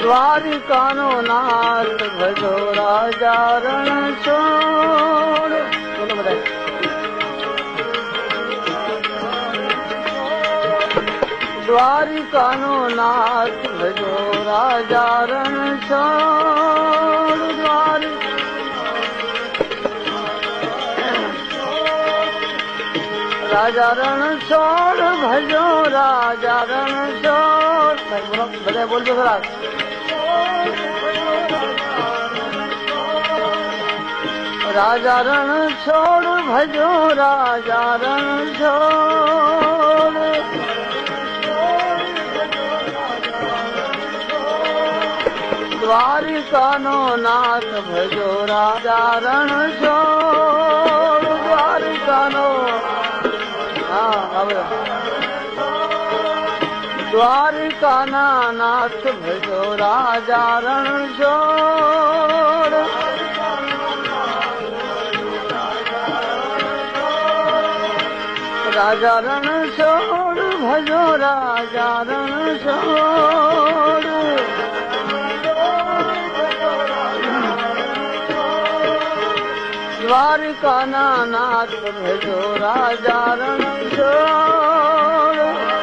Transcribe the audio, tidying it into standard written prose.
દ્વારિકાનો નાથ ભજો રાજા રણ છોડ. બોલો બધા. દ્વારિકાનો નાથ ભજો રાજા રણ છોડ. રાજા રણ છોડ ભજો રાજા રણ છોડ. બધા બોલજો ખરા. રાજા રણ છોડ ભજો રાજા રણ છોડ. દ્વારિકાનો નાથ ભજો રાજા રણ છોડ. દ્વારિકાનો દ્વારિકાના નાથ ભજો રાજા રણ છોડ. રાજા રણ છોડ ભજો રાજા રણ છોડ. દ્વારિકાના નાથ ભજો રાજા રણ છોડ.